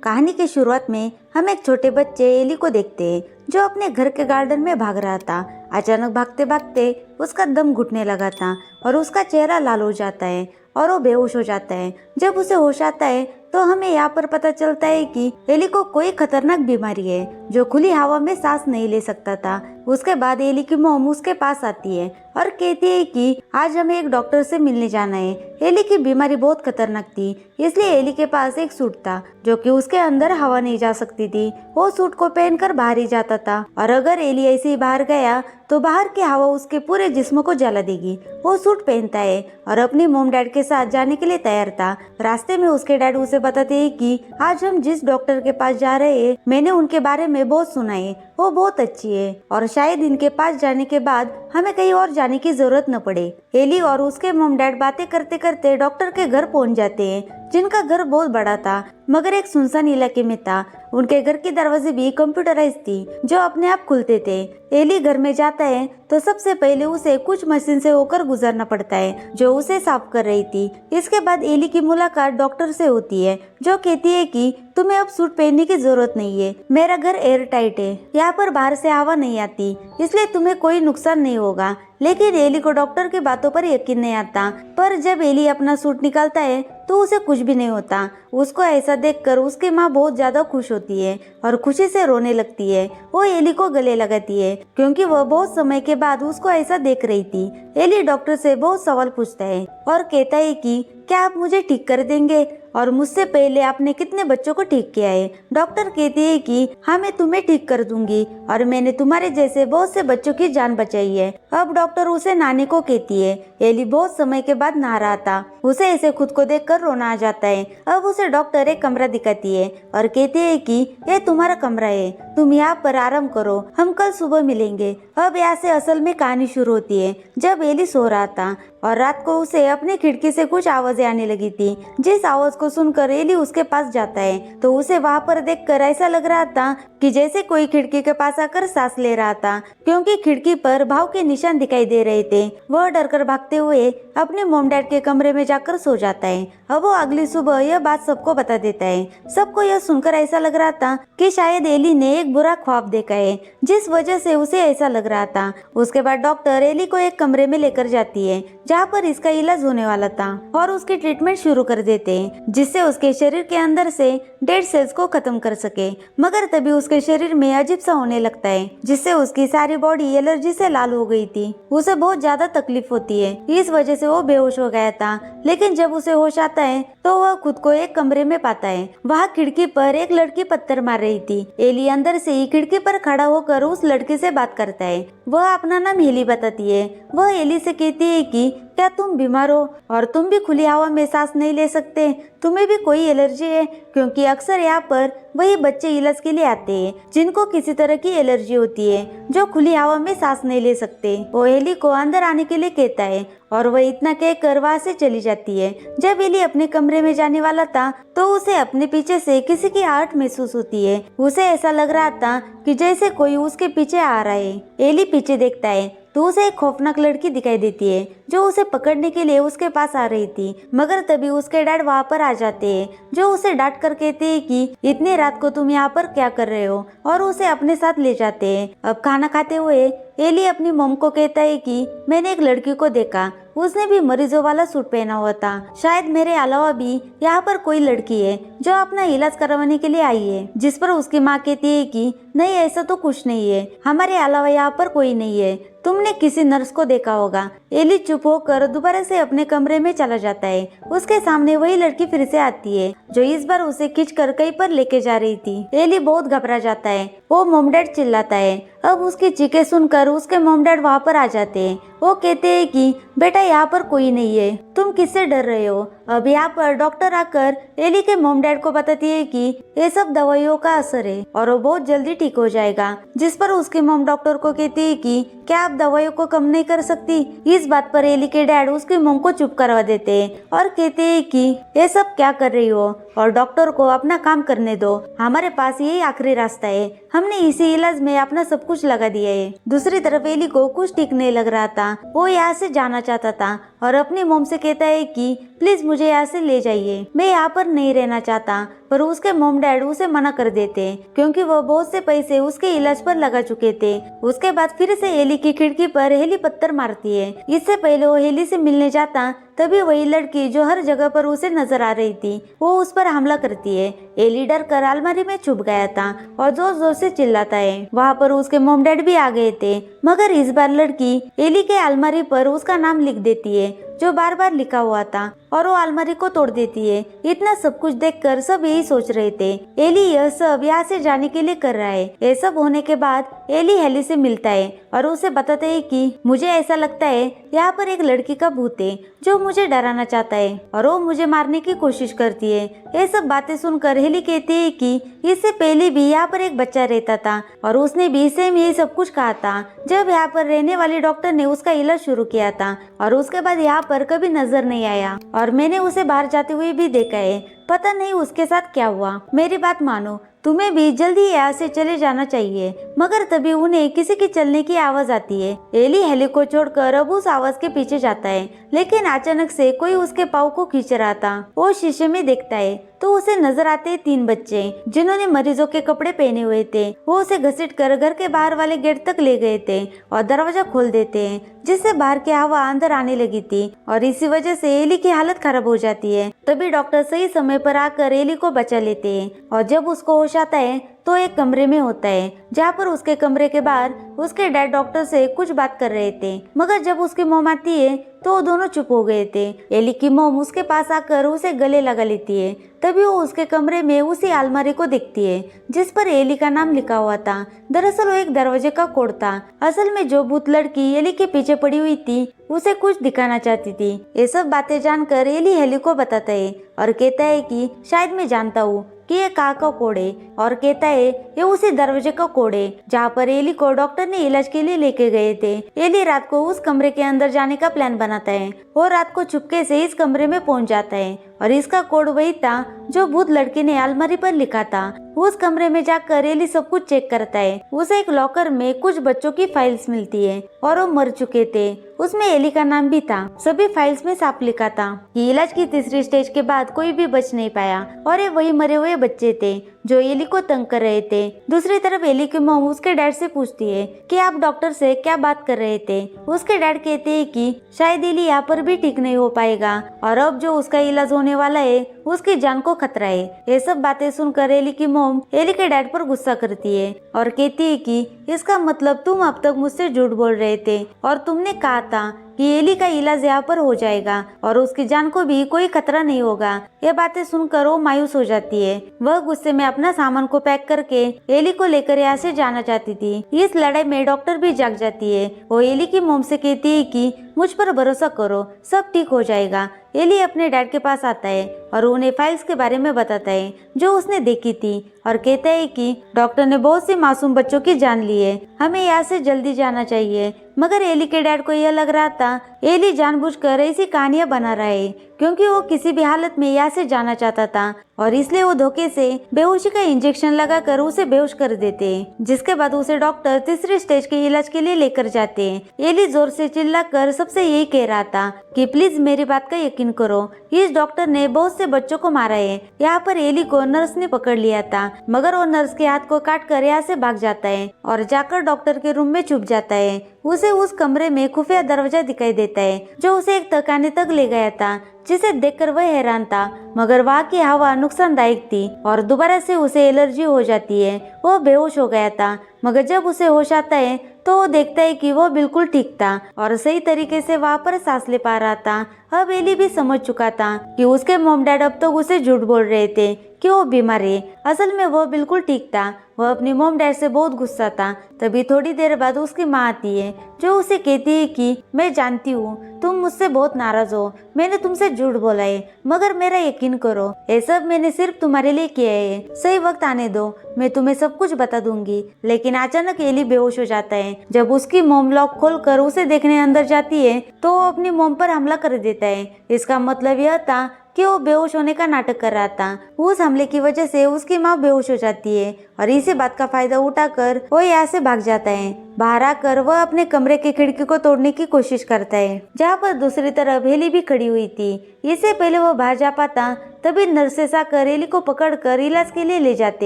कहानी की शुरुआत में हम एक छोटे बच्चे एली को देखते हैं जो अपने घर के गार्डन में भाग रहा था। अचानक भागते भागते उसका दम घुटने लगा था और उसका चेहरा लाल हो जाता है और वो बेहोश हो जाता है। जब उसे होश आता है तो हमें यहाँ पर पता चलता है कि एली को कोई खतरनाक बीमारी है जो खुली हवा में सांस नहीं ले सकता था। उसके बाद एली की मॉम उसके पास आती है और कहती है कि आज हमें एक डॉक्टर से मिलने जाना है। एली की बीमारी बहुत खतरनाक थी, इसलिए एली के पास एक सूट था जो कि उसके अंदर हवा नहीं जा सकती थी। वो सूट को पहनकर बाहर ही जाता था और अगर एली ऐसे ही बाहर गया तो बाहर की हवा उसके पूरे जिस्म को जला देगी। वो सूट पहनता है और अपनी मॉम डैड के साथ जाने के लिए तैयार था। रास्ते में उसके डैड उसे बताते हैं कि आज हम जिस डॉक्टर के पास जा रहे हैं मैंने उनके बारे में बहुत सुना है, वो बहुत अच्छी है और शायद इनके पास जाने के बाद हमें कहीं और जाने की जरूरत न पड़े। एली और उसके मॉम डैड बातें करते करते डॉक्टर के घर पहुंच जाते हैं जिनका घर बहुत बड़ा था मगर एक सुनसान इलाके में था। उनके घर के दरवाजे भी कंप्यूटराइज थी जो अपने आप खुलते थे। एली घर में जाता है तो सबसे पहले उसे कुछ मशीन से होकर गुजरना पड़ता है जो उसे साफ कर रही थी। इसके बाद एली की मुलाकात डॉक्टर से होती है जो कहती है कि तुम्हें अब सूट पहनने की जरूरत नहीं है, मेरा घर एयर टाइट है, यहाँ पर बाहर से हवा नहीं आती, इसलिए तुम्हें कोई नुकसान नहीं होगा। लेकिन एली को डॉक्टर की बातों पर यकीन नहीं आता। पर जब एली अपना सूट निकालता है तो उसे कुछ भी नहीं होता। उसको ऐसा देखकर उसकी माँ बहुत ज्यादा खुश होती है और खुशी से रोने लगती है। वो एली को गले लगाती है क्योंकि वह बहुत समय के बाद उसको ऐसा देख रही थी। एली डॉक्टर से बहुत सवाल पूछता है और कहता है कि क्या आप मुझे ठीक कर देंगे और मुझसे पहले आपने कितने बच्चों को ठीक किया है। डॉक्टर कहती है कि हाँ मैं तुम्हें ठीक कर दूंगी और मैंने तुम्हारे जैसे बहुत से बच्चों की जान बचाई है। अब डॉक्टर उसे नहाने को कहती है। एली बहुत समय के बाद नहा रहा था, उसे ऐसे खुद को देखकर रोना आ जाता है। अब उसे डॉक्टर एक कमरा दिखाती है और कहती है कि ये तुम्हारा कमरा है, तुम यहाँ पर आराम करो, हम कल सुबह मिलेंगे। अब यहाँ से असल में कहानी शुरू होती है। जब एली सो रहा था और रात को उसे अपनी खिड़की से कुछ आवाजें आने लगी थी। जिस आवाज को सुनकर एली उसके पास जाता है तो उसे वहाँ पर देखकर ऐसा लग रहा था कि जैसे कोई खिड़की के पास आकर सांस ले रहा था क्योंकि खिड़की पर भाव के निशान दिखाई दे रहे थे। वह डरकर भागते हुए अपने मॉम डैड के कमरे में जाकर सो जाता है। अब वो अगली सुबह यह बात सबको बता देता है। सबको यह सुनकर ऐसा लग रहा था कि शायद एली ने एक बुरा ख्वाब देखा है जिस वजह से उसे ऐसा लग रहा था। उसके बाद डॉक्टर एली को एक कमरे में लेकर जाती है जहाँ पर इसका इलाज होने वाला था और उसकी ट्रीटमेंट शुरू कर देते हैं जिससे उसके शरीर के अंदर से डेड सेल्स को खत्म कर सके। मगर तभी उसके शरीर में अजीब सा होने लगता है जिससे उसकी सारी बॉडी एलर्जी से लाल हो गई थी। उसे बहुत ज्यादा तकलीफ होती है, इस वजह से वो बेहोश हो गया था। लेकिन जब उसे होश आता है तो वह खुद को एक कमरे में पाता है। वहाँ खिड़की पर एक लड़की पत्थर मार रही थी। एली अंदर से ही खिड़की पर खड़ा होकर उस लड़की से बात करता है। वह अपना नाम एली बताती है। वह एली से कहती है कि क्या तुम बीमार हो और तुम भी खुली हवा में सांस नहीं ले सकते, तुम्हें भी कोई एलर्जी है? क्योंकि अक्सर यहाँ पर वही बच्चे इलाज के लिए आते हैं जिनको किसी तरह की एलर्जी होती है जो खुली हवा में सांस नहीं ले सकते। वो एली को अंदर आने के लिए कहता है और वह इतना कहकर वहाँ से चली जाती है। जब एली अपने कमरे में जाने वाला था तो उसे अपने पीछे से किसी की आहट महसूस होती है। उसे ऐसा लग रहा था कि जैसे कोई उसके पीछे आ रहा है। एली पीछे देखता है तो उसे एक खौफनाक लड़की दिखाई देती है जो उसे पकड़ने के लिए उसके पास आ रही थी। मगर तभी उसके डैड वहाँ पर आ जाते हैं जो उसे डांट कर कहते हैं कि इतनी रात को तुम यहाँ पर क्या कर रहे हो, और उसे अपने साथ ले जाते हैं। अब खाना खाते हुए एली अपनी मॉम को कहता है कि मैंने एक लड़की को देखा, उसने भी मरीजों वाला सूट पहना हुआ था। शायद मेरे अलावा भी यहाँ पर कोई लड़की है जो अपना इलाज करवाने के लिए आई है। जिस पर उसकी माँ कहती है कि नहीं ऐसा तो कुछ नहीं है, हमारे अलावा यहाँ पर कोई नहीं है, तुमने किसी नर्स को देखा होगा। एली चुप होकर दोबारा से अपने कमरे में चला जाता है। उसके सामने वही लड़की फिर से आती है जो इस बार उसे खींचकर कहीं पर लेके जा रही थी। एली बहुत घबरा जाता है। वो मॉम डैड चिल्लाता है। अब उसकी चीखें सुनकर उसके मॉम डैड वहाँ पर आ जाते हैं। वो कहते हैं कि बेटा यहाँ पर कोई नहीं है, तुम किससे डर रहे हो? अब यहाँ पर डॉक्टर आकर एली के मॉम डैड को बताती है कि ये सब दवाइयों का असर है और वो बहुत जल्दी ठीक हो जाएगा। जिस पर उसकी मॉम डॉक्टर को कहती है कि क्या आप दवाइयों को कम नहीं कर सकती? इस बात पर एली के डैड उसकी मॉम को चुप करवा देते हैं और कहते हैं कि ये सब क्या कर रही हो और डॉक्टर को अपना काम करने दो, हमारे पास यही आखिरी रास्ता है, हमने इसी इलाज में अपना सब कुछ लगा दिया है। दूसरी तरफ एली को कुछ ठीक नहीं लग रहा था। वो यहाँ से जाना चाहता था और अपनी मोम से कहता है कि प्लीज मुझे यहाँ से ले जाइए, मैं यहाँ पर नहीं रहना चाहता। पर उसके मोम डैड उसे मना कर देते क्योंकि वो बहुत से पैसे उसके इलाज पर लगा चुके थे। उसके बाद फिर से हेली की खिड़की पर हेली पत्थर मारती है। इससे पहले वो हेली से मिलने जाता तभी वही लड़की जो हर जगह पर उसे नजर आ रही थी वो उस पर हमला करती है। एली डर कर अलमारी में छुप गया था और जोर जोर से चिल्लाता है। वहाँ पर उसके मोम डैड भी आ गए थे, मगर इस बार लड़की एली के अलमारी पर उसका नाम लिख देती है जो बार बार लिखा हुआ था और वो अलमारी को तोड़ देती है। इतना सब कुछ देखकर सब यही सोच रहे थे एली यह सब यहाँ से जाने के लिए कर रहा है। ये सब होने के बाद एली हेली से मिलता है और उसे बताते है कि मुझे ऐसा लगता है यहाँ पर एक लड़की का भूत है जो मुझे डराना चाहता है और वो मुझे मारने की कोशिश करती है। ये सब बातें सुनकर हेली कहती है कि इससे पहले भी यहाँ पर एक बच्चा रहता था और उसने भी सेम यही सब कुछ कहा था जब यहाँ पर रहने वाले डॉक्टर ने उसका इलाज शुरू किया था और उसके बाद यहाँ पर कभी नजर नहीं आया और मैंने उसे बाहर जाते हुए भी देखा है। पता नहीं उसके साथ क्या हुआ। मेरी बात मानो, तुम्हें भी जल्दी यहाँ से चले जाना चाहिए। मगर तभी उन्हें किसी की चलने की आवाज आती है। एली हेली को छोड़कर अब उस आवाज के पीछे जाता है, लेकिन अचानक से कोई उसके पाँव को खींच रहा था। वो शीशे में देखता है तो उसे नजर आते हैं 3 बच्चे जिन्होंने मरीजों के कपड़े पहने हुए थे। वो उसे घसीट कर घर के बाहर वाले गेट तक ले गए थे और दरवाजा खोल देते हैं जिससे बाहर की हवा अंदर आने लगी थी और इसी वजह से एली की हालत खराब हो जाती है। तभी डॉक्टर सही समय पर आकर एली को बचा लेते हैं और जब उसको होश आता है तो एक कमरे में होता है जहाँ पर उसके कमरे के बाहर उसके डैड डॉक्टर से कुछ बात कर रहे थे। मगर जब उसकी मोम आती है तो वो दोनों चुप हो गए थे। एली की मोम उसके पास आकर उसे गले लगा लेती है। तभी वो उसके कमरे में उसी अलमारी को देखती है जिस पर एली का नाम लिखा हुआ था। दरअसल वो एक दरवाजे का कोड था। असल में जो भूत लड़की एली के पीछे पड़ी हुई थी उसे कुछ दिखाना चाहती थी। ये सब बातें जानकर एली हेली को बताता है और कहता है कि शायद मैं जानता हूँ कि ये कहाँ का कोड है और कहता है ये उसी दरवाजे का कोड है जहाँ पर एली को डॉक्टर ने इलाज के लिए लेके गए थे। एली रात को उस कमरे के अंदर जाने का प्लान बनाता है और रात को चुपके से इस कमरे में पहुंच जाता है और इसका कोड वही था जो भूत लड़की ने अलमारी पर लिखा था। उस कमरे में जाकर एली सब कुछ चेक करता है। उसे एक लॉकर में कुछ बच्चों की फाइल्स मिलती है और वो मर चुके थे। उसमें एली का नाम भी था। सभी फाइल्स में साफ लिखा था कि इलाज की 3री स्टेज के बाद कोई भी बच नहीं पाया और ये वही मरे हुए बच्चे थे जो एली को तंग कर रहे थे। दूसरी तरफ एली की मॉम उसके डैड से पूछती है कि आप डॉक्टर से क्या बात कर रहे थे। उसके डैड कहते हैं कि शायद एली यहाँ पर भी ठीक नहीं हो पाएगा और अब जो उसका इलाज होने वाला है उसकी जान को खतरा है। ये सब बातें सुनकर एली की मॉम एली के डैड पर गुस्सा करती है और कहती है कि इसका मतलब तुम अब तक मुझसे झूठ बोल रहे थे और तुमने कहा था कि एली का इलाज यहाँ पर हो जाएगा और उसकी जान को भी कोई खतरा नहीं होगा। ये बातें सुनकर वो मायूस हो जाती है। वह गुस्से में अपना सामान को पैक करके एली को लेकर यहाँ से जाना चाहती थी। इस लड़ाई में डॉक्टर भी जाग जाती है। वो एली की मोम से कहती है कि मुझ पर भरोसा करो, सब ठीक हो जाएगा। एली अपने डैड के पास आता है और उन्हें फाइल्स के बारे में बताता है जो उसने देखी थी और कहता है कि डॉक्टर ने बहुत सी मासूम बच्चों की जान ली है, हमें यहाँ से जल्दी जाना चाहिए। मगर एली के डैड को यह लग रहा था एली जानबूझकर ऐसी कहानियां बना रहा है क्योंकि वो किसी भी हालत में यहाँ से जाना चाहता था और इसलिए वो धोखे से बेहोशी का इंजेक्शन लगाकर उसे बेहोश कर देते हैं। जिसके बाद उसे डॉक्टर 3री स्टेज के इलाज के लिए लेकर जाते हैं। एली जोर से चिल्लाकर सबसे यही कह रहा था कि प्लीज मेरी बात का यकीन करो, इस डॉक्टर ने बहुत से बच्चों को मारा है। यहाँ पर एली को नर्स ने पकड़ लिया था मगर वो नर्स के हाथ को काट कर यहाँ से भाग जाता है और जाकर डॉक्टर के रूम में छुप जाता है। उसे उस कमरे में खुफिया दरवाजा दिखाई देता है जो उसे एक तहखाने तक ले गया था जिसे देखकर वह हैरान था। मगर वहाँ की हवा नुकसानदायक थी और दोबारा से उसे एलर्जी हो जाती है। वो बेहोश हो गया था मगर जब उसे होश आता है तो वो देखता है कि वो बिल्कुल ठीक था और सही तरीके से वहाँ पर सांस ले पा रहा था। अब एली भी समझ चुका था कि उसके मॉम डैड अब तक उसे झूठ बोल रहे थे कि वो बीमार है। असल में वो बिल्कुल ठीक था। वह अपनी मॉम डैड से बहुत गुस्सा था। तभी थोड़ी देर बाद उसकी माँ आती है जो उसे कहती है कि मैं जानती हूँ तुम मुझसे बहुत नाराज हो, मैंने तुमसे झूठ बोला है मगर मेरा यकीन करो ये सब मैंने सिर्फ तुम्हारे लिए किया है। सही वक्त आने दो, मैं तुम्हें सब कुछ बता दूंगी। लेकिन अचानक एली बेहोश हो जाता है। जब उसकी मोम लॉक खोलकर उसे देखने अंदर जाती है तो वो अपनी मोम पर हमला कर देता है। इसका मतलब यह था कि वो बेहोश होने का नाटक कर रहा था। उस हमले की वजह से उसकी माँ बेहोश हो जाती है और इसी बात का फायदा उठाकर वो यहाँ से भाग जाता है। बाहर आकर वह अपने कमरे की खिड़की को तोड़ने की कोशिश करता है, जहाँ पर दूसरी तरफ हेली भी खड़ी हुई थी। इससे पहले वो बाहर जा पाता तभी नर्सेस आकर एली को पकड़कर इलाज के लिए ले जाते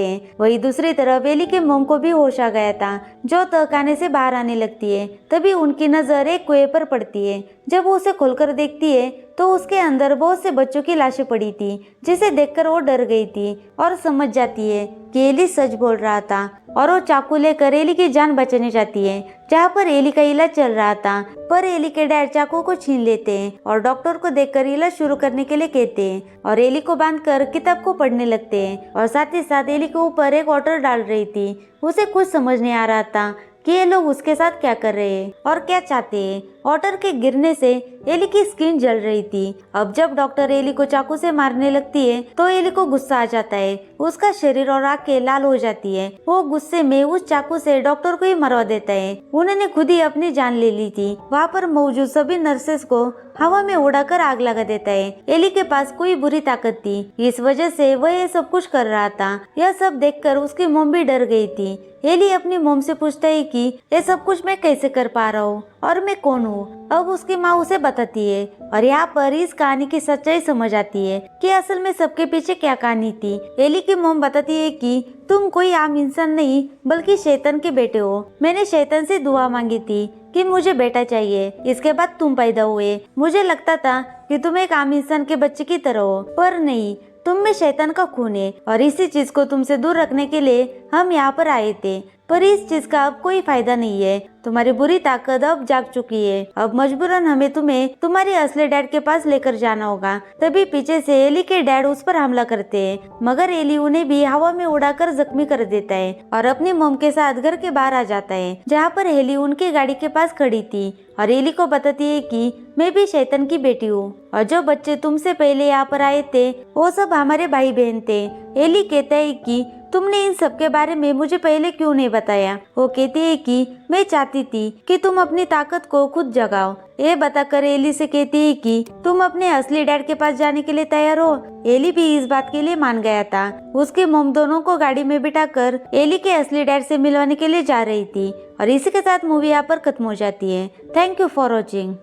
हैं। वही दूसरी तरफ एली के मोम को भी होश आ गया था, जो तहखाने से बाहर आने लगती है। तभी उनकी नजर एक कुएं पर पड़ती है। जब वो उसे खोलकर देखती है तो उसके अंदर बहुत से बच्चों की लाशें पड़ी थी, जिसे देखकर वो डर गई थी और समझ जाती है कि एली सच बोल रहा था और वो चाकू लेकर एली की जान बचाने जाती है, जहाँ पर एली का इलाज चल रहा था। पर एली के डैड चाकू को छीन लेते हैं और डॉक्टर को देखकर इलाज शुरू करने के लिए कहते हैं और एली को बांधकर किताब को पढ़ने लगते हैं और साथ ही साथ एली के ऊपर एक वाटर डाल रही थी। उसे कुछ समझ नहीं आ रहा था कि ये लोग उसके साथ क्या कर रहे हैं और क्या चाहते हैं। वाटर के गिरने से एली की स्किन जल रही थी। अब जब डॉक्टर एली को चाकू से मारने लगती है तो एली को गुस्सा आ जाता है। उसका शरीर और आंखें लाल हो जाती है। वो गुस्से में उस चाकू से डॉक्टर को ही मरवा देता है। उन्होंने खुद ही अपनी जान ले ली थी। वहाँ पर मौजूद सभी नर्सेस को हवा में उड़ाकर आग लगा देता है। एली के पास कोई बुरी ताकत थी, इस वजह से वह ये सब कुछ कर रहा था। यह सब देखकर उसकी मॉम भी डर गई थी। एली अपनी मॉम से पूछता है कि ये सब कुछ मैं कैसे कर पा रहा हूँ और मैं कौन हूँ। अब उसकी माँ उसे बताती है और यहाँ पर इस कहानी की सच्चाई समझ आती है कि असल में सबके पीछे क्या कहानी थी। एली की मॉम बताती है कि तुम कोई आम इंसान नहीं बल्कि शैतान के बेटे हो। मैंने शैतान से दुआ मांगी थी कि मुझे बेटा चाहिए, इसके बाद तुम पैदा हुए। मुझे लगता था कि तुम एक आम इंसान के बच्चे की तरह हो, पर नहीं, तुम में शैतान का खून है और इसी चीज को तुमसे दूर रखने के लिए हम यहाँ पर आए थे। पर इस चीज का अब कोई फायदा नहीं है। तुम्हारी बुरी ताकत अब जाग चुकी है। अब मजबूरन हमें तुम्हें तुम्हारे असली डैड के पास लेकर जाना होगा। तभी पीछे से एली के डैड उस पर हमला करते हैं, मगर एली उन्हें भी हवा में उड़ाकर जख्मी कर देता है और अपनी मॉम के साथ घर के बाहर आ जाता है, जहाँ पर एली उनकी गाड़ी के पास खड़ी थी और एली को बताती है कि मैं भी शैतान की बेटी हूँ और जो बच्चे तुमसे पहले यहाँ पर आए थे वो सब हमारे भाई बहन थे। एली कहता है कि तुमने इन सब के बारे में मुझे पहले क्यों नहीं बताया। वो कहती है कि मैं चाहती थी कि तुम अपनी ताकत को खुद जगाओ। ये बताकर एली से कहती है कि तुम अपने असली डैड के पास जाने के लिए तैयार हो। एली भी इस बात के लिए मान गया था। उसके मॉम दोनों को गाड़ी में बिठाकर एली के असली डैड से मिलवाने के लिए जा रही थी और इसी के साथ मूवी यहाँ पर खत्म हो जाती है। Thank you for watching.